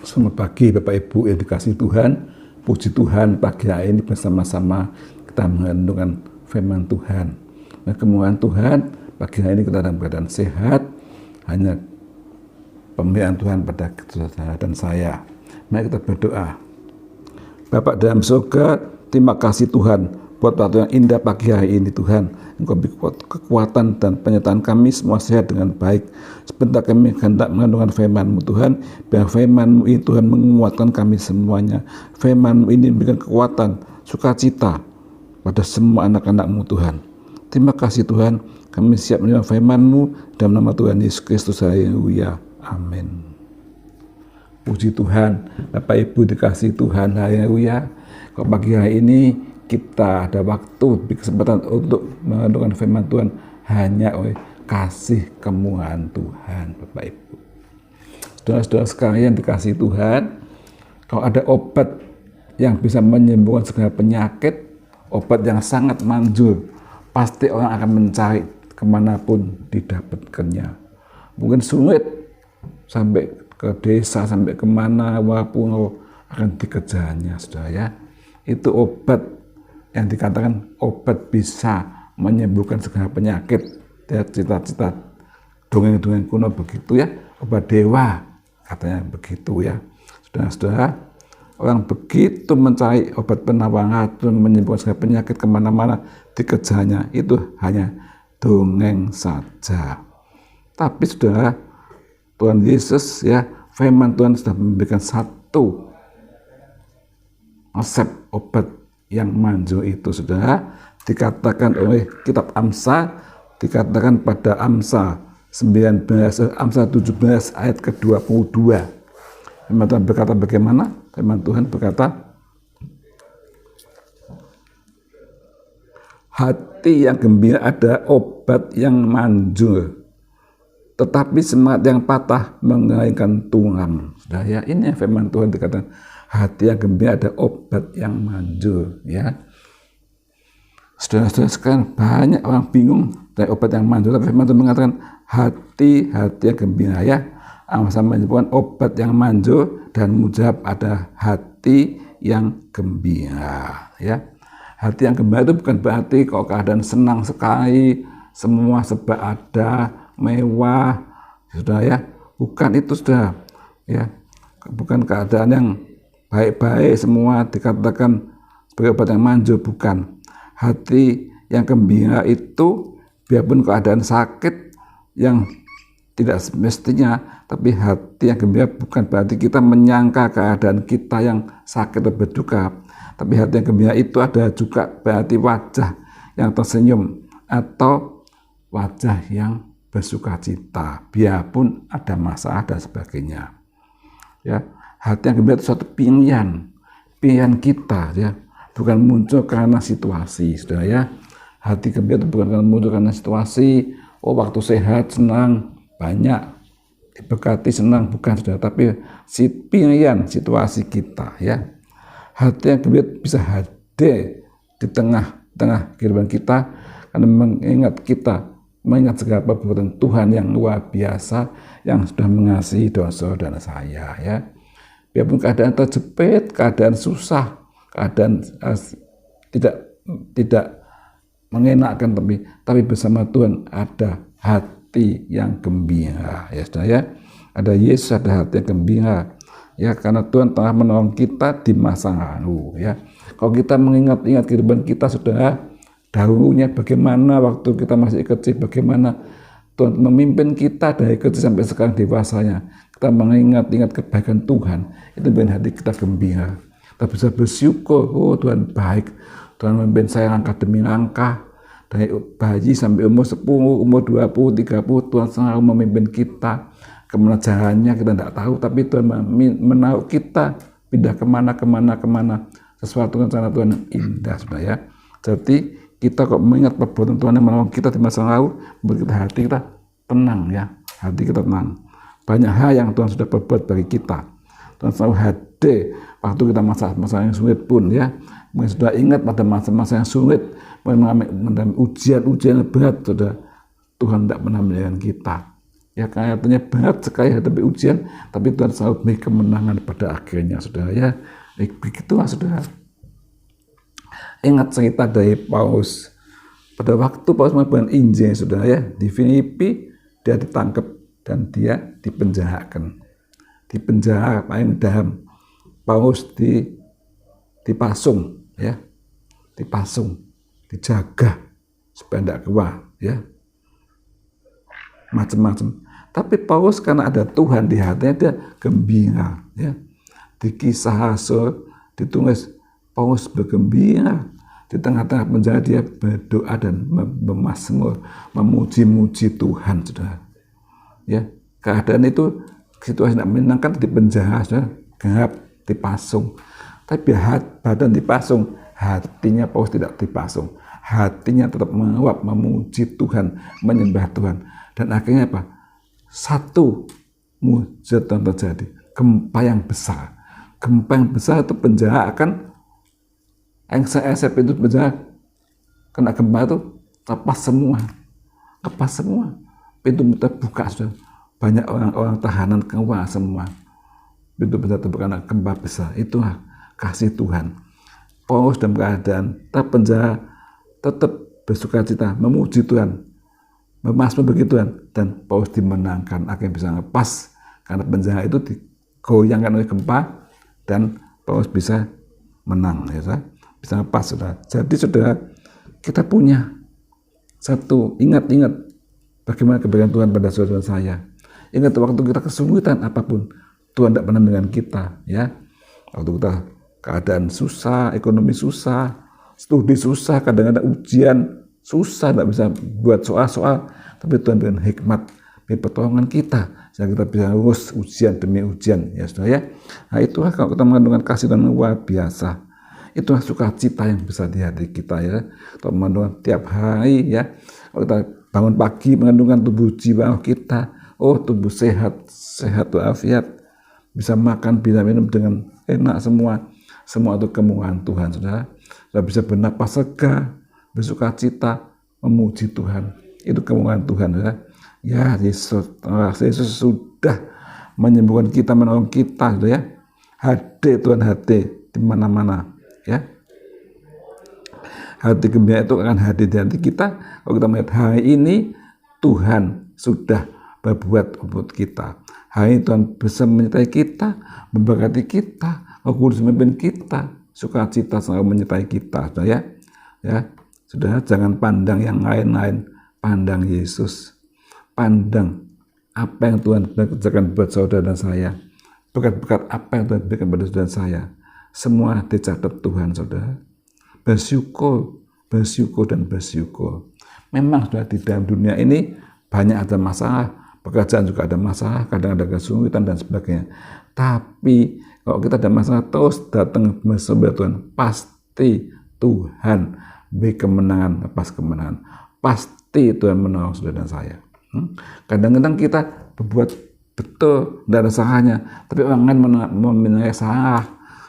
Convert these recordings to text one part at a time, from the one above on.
Selamat pagi Bapak Ibu yang dikasihi Tuhan. Puji Tuhan pagi hari ini bersama-sama kita mengenungkan firman Tuhan. Nah, kemuliaan Tuhan pagi hari ini kita dalam keadaan sehat. Hanya pemeliharaan Tuhan pada saudara dan saya. Mari kita berdoa. Bapak dalam surga, terima kasih Tuhan buat waktu yang indah pagi hari ini Tuhan. Engkau beri kekuatan dan penyertaan kami semua sehat dengan baik. Sebentar kami hendak mengenungkan firman-Mu Tuhan. Biar firman-Mu ini Tuhan menguatkan kami semuanya. Firman-Mu ini memberikan kekuatan, sukacita pada semua anak-anak-Mu Tuhan. Terima kasih Tuhan. Kami siap menerima firman-Mu dalam nama Tuhan Yesus Kristus. Haleluya. Amin. Puji Tuhan, Bapak Ibu dikasih Tuhan. Haleluya. Kok pagi hari ini kita ada waktu, kesempatan untuk mengenungkan firman Tuhan hanya oleh kasih kemurahan Tuhan, Bapak Ibu. Saudara-saudara sekalian dikasih Tuhan, kalau ada obat yang bisa menyembuhkan segala penyakit, obat yang sangat manjur, pasti orang akan mencari kemanapun didapatkannya. Mungkin sulit sampai ke desa, sampai kemana, walaupun akan dikejarnya, saudara ya. Itu obat yang dikatakan obat bisa menyembuhkan segala penyakit. Cita-cita dongeng-dongeng kuno begitu ya, obat dewa katanya begitu ya. Saudara-saudara, orang begitu mencari obat penawar racun menyembuhkan segala penyakit kemana-mana, dikejarnya itu hanya dongeng saja. Tapi saudara, Tuhan Yesus ya, firman Tuhan sudah memberikan satu resep obat yang manjur itu, saudara. Dikatakan oleh kitab Amsal, dikatakan pada Amsal 17 ayat ke-22. Firman Tuhan berkata bagaimana? Firman Tuhan berkata, hati yang gembira ada obat yang manjur, tetapi semangat yang patah mengalihkan tulang. Sudah ya, ini firman Tuhan dikatakan hati yang gembira ada obat yang manjur ya. Saudara-saudara sekarang banyak orang bingung dari obat yang manjur, tapi firman Tuhan mengatakan hati yang gembira ya. Sama menyebutkan obat yang manjur dan mujab ada hati yang gembira ya. Hati yang gembira itu bukan berarti kalau keadaan senang sekali, semua serba ada, mewah, sudah ya, bukan itu sudah ya, bukan keadaan yang baik-baik semua dikatakan sebagai obat yang manjur, bukan. Hati yang gembira itu biarpun keadaan sakit yang tidak semestinya, tapi hati yang gembira bukan berarti kita menyangka keadaan kita yang sakit atau berduka, tapi hati yang gembira itu ada juga berarti wajah yang tersenyum atau wajah yang bersukacita biarpun ada masalah dan sebagainya ya. Hati yang gembira itu suatu pilihan kita ya, bukan muncul karena situasi, saudara ya. Hati gembira itu bukan muncul karena situasi, oh waktu sehat senang, banyak diberkati senang, bukan saudara, tapi pilihan situasi kita ya. Hati yang gembira bisa hadir di tengah kehidupan kita karena mengingat segala perbuatan Tuhan yang luar biasa yang sudah mengasihi saudara saya ya. Biarpun keadaan terjepit, keadaan susah, keadaan tidak mengenakkan, tapi bersama Tuhan ada hati yang gembira ya saudara ya. Ada Yesus, ada hati yang gembira ya, karena Tuhan telah menolong kita di masa lalu ya. Kalau kita mengingat-ingat kehidupan kita, saudara, dahulunya bagaimana waktu kita masih kecil, bagaimana Tuhan memimpin kita dari kecil sampai sekarang dewasanya, kita mengingat-ingat kebaikan Tuhan, itu bikin hati kita gembira. Kita bisa bersyukur, oh Tuhan baik, Tuhan memimpin saya langkah demi langkah, dari bayi sampai umur 10, umur 20, 30, Tuhan selalu memimpin kita. Kemana jalannya kita tidak tahu, tapi Tuhan menaruh kita pindah kemana, sesuatu rencana Tuhan yang indah, saudara ya. Jadi kita kok mengingat perbuatan Tuhan yang menolong kita di masa lalu, membuat hati kita tenang ya, hati kita tenang. Banyak hal yang Tuhan sudah berbuat bagi kita. Tuhan selalu hadir waktu kita masa yang sulit pun ya. Mungkin sudah ingat pada masa-masa yang sulit, mengalami ujian-ujian berat, saudara, Tuhan tidak pernah meninggalkan kita. Ya kelihatannya berat sekali hadapi ujian, tapi Tuhan selalu beri kemenangan pada akhirnya, saudara ya. Begitulah saudara. Ingat cerita dari Paulus. Pada waktu Paulus mengabarkan Injil, saudara ya, di Filipi dia ditangkap dan dia dipenjarakan. Di penjara paling dalam. Paulus dipasung, ya, dipasung, dijaga supaya tidak keluar, ya, macam-macam. Tapi Paulus karena ada Tuhan di hatinya, dia gembira, ya. Di Kisah Rasul ditulis Paulus bergembira di tengah-tengah penjara, dia berdoa dan bermazmur, memuji-muji Tuhan, saudara. Ya, keadaan itu situasi tidak menyenangkan, di penjara, saudara, gelap, dipasung. Tapi badan dipasung, hatinya Paulus tidak dipasung. Hatinya tetap menguap, memuji Tuhan, menyembah Tuhan. Dan akhirnya apa? Satu mujizat terjadi, gempa yang besar. Gempa yang besar itu penjara akan engsel pintu penjara, kena gempa itu lepas semua, pintu terbuka, sudah banyak orang-orang tahanan keluar semua, pintu penjara terbuka karena gempa besar. Itulah kasih Tuhan. Paulus dalam keadaan terpenjara tetap bersukacita, memuji Tuhan, bermazmur bagi Tuhan, dan Paulus dimenangkan, akhirnya bisa lepas karena penjara itu digoyangkan oleh gempa dan Paulus bisa menang, ya saudara, bisa lepas, saudara. Jadi saudara, kita punya satu, ingat bagaimana kebaikan Tuhan pada saudara saya. Ingat waktu kita kesulitan apapun, Tuhan tidak pernah dengan kita, ya. Waktu kita keadaan susah, ekonomi susah, studi susah, kadang-kadang ujian susah, tidak bisa buat soal-soal, tapi Tuhan dengan hikmat, dengan pertolongan kita, sehingga kita bisa lulus ujian demi ujian, ya saudara ya. Nah itulah kalau kita mengandungkan kasih Tuhan luar biasa, itulah sukacita yang besar di hati kita, ya. Kalau mengandungkan tiap hari, ya, kalau kita bangun pagi mengandungkan tubuh jiwa kita, oh tubuh sehat walafiat, bisa makan, bisa minum dengan enak, semua itu kemurahan Tuhan, saudara. Kita bisa bernapas lega, bersukacita, memuji Tuhan. Itu kemurahan Tuhan, saudara. Ya, Yesus sudah menyembuhkan kita, menolong kita, saudara ya. Hadir Tuhan, hadir di mana-mana, ya. Hati gembira itu akan hadir di hati kita kalau kita melihat hari ini Tuhan sudah berbuat untuk kita. Hari ini Tuhan bisa menyertai kita, memberkati kita, Roh Kudus memimpin kita, sukacita selalu menyertai kita, saudara ya. Ya, saudara, jangan pandang yang lain-lain, pandang Yesus, pandang apa yang Tuhan kerjakan buat saudara dan saya, berkat-berkat apa yang Tuhan berikan pada saudara dan saya, semua dicatat Tuhan, saudara. Bersyukur. Memang sudah di dalam dunia ini banyak ada masalah, pekerjaan juga ada masalah, kadang ada kesulitan dan sebagainya. Tapi kalau kita ada masalah terus datang bersama Tuhan, pasti Tuhan beri kemenangan, lepas kemenangan. Pasti Tuhan menolong saudara dan saya. Kadang-kadang kita berbuat betul, tidak ada salahnya, tapi orang lain menilai salah,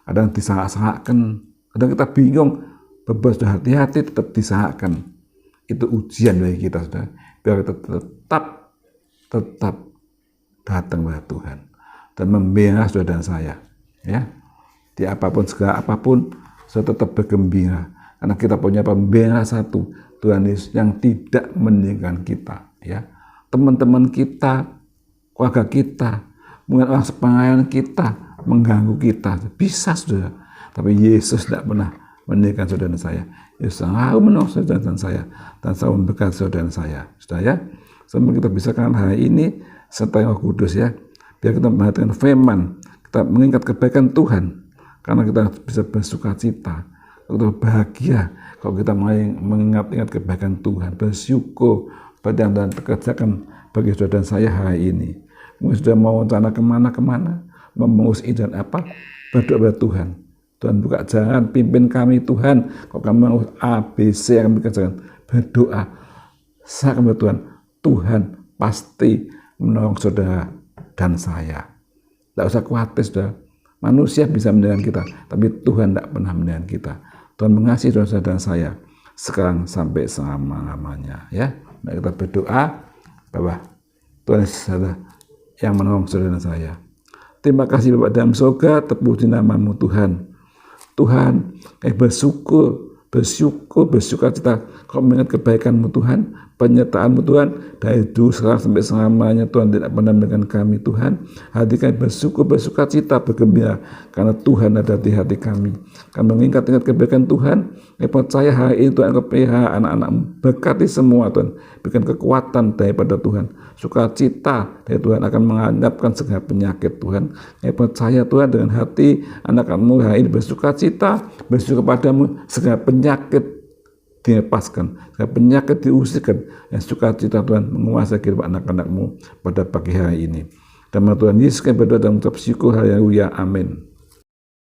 kadang disalah-salahkan, kadang kita bingung, berbuat sudah hati-hati tetap disalahkan. Itu ujian bagi kita, saudara. Biar kita tetap datang kepada Tuhan dan membela saudara dan saya, ya. Di apapun, segala apapun, saya tetap bergembira karena kita punya pembela satu, Tuhan Yesus, yang tidak meninggalkan kita, ya. Teman-teman kita, keluarga kita, mungkin orang sepengalaman kita mengganggu kita, bisa, saudara. Tapi Yesus tidak pernah meninggalkan saudara dan saya. Yesus selalu menolong saudara dan saya, dan selalu memberkati saudara dan saya, saudara ya. Semoga kita bisa kan hari ini serta Roh Kudus, ya. Biar kita memperhatikan firman, kita mengingat kebaikan Tuhan, karena kita bisa bersukacita, kita bahagia kalau kita mengingat-ingat kebaikan Tuhan, bersyukur pada yang Tuhan kerjakan bagi saudara dan saya hari ini. Mungkin sudah mau rencana kemana-kemana, mengurus dan apa, berdoa pada Tuhan. Tuhan buka jalan, pimpin kami Tuhan. Kalau kami mau ABC yang kami kerjakan, berdoa, serahkan kepada Tuhan. Tuhan pasti menolong saudara dan saya. Tidak usah khawatir, saudara. Manusia bisa meninggalkan kita, tapi Tuhan tidak pernah meninggalkan kita. Tuhan mengasihi saudara dan saya sekarang sampai selama-lamanya, ya. Mari kita berdoa bahwa Tuhan Yesus adalah yang menolong saudara saya. Terima kasih Bapak dalam surga, terpuji namamu Tuhan. Tuhan, kami bersyukur cita kau mengingat kebaikan-Mu Tuhan, penyertaan-Mu Tuhan, dari dulu sekarang sampai selamanya Tuhan tidak pernah meninggalkan kami Tuhan. Hati kami bersuka cita, bergembira, karena Tuhan ada di hati kami. Kami mengingat kebaikan Tuhan, kami percaya hari ini Tuhan kepelihara anak-anak-Mu, berkati semua Tuhan, berikan kekuatan daripada Tuhan, sukacita dari Tuhan akan menghadapkan segala penyakit Tuhan. Kami percaya Tuhan dengan hati anak-anak-Mu hari ini bersukacita, bersyukur kepadamu, segala penyakit dilepaskan, segala penyakit diusirkan, yang sukacita Tuhan menguasai kehidupan anak-anak-Mu pada pagi hari ini. Karena Tuhan Yesus kami berdoa dan mengucap syukur, haleluya, amin.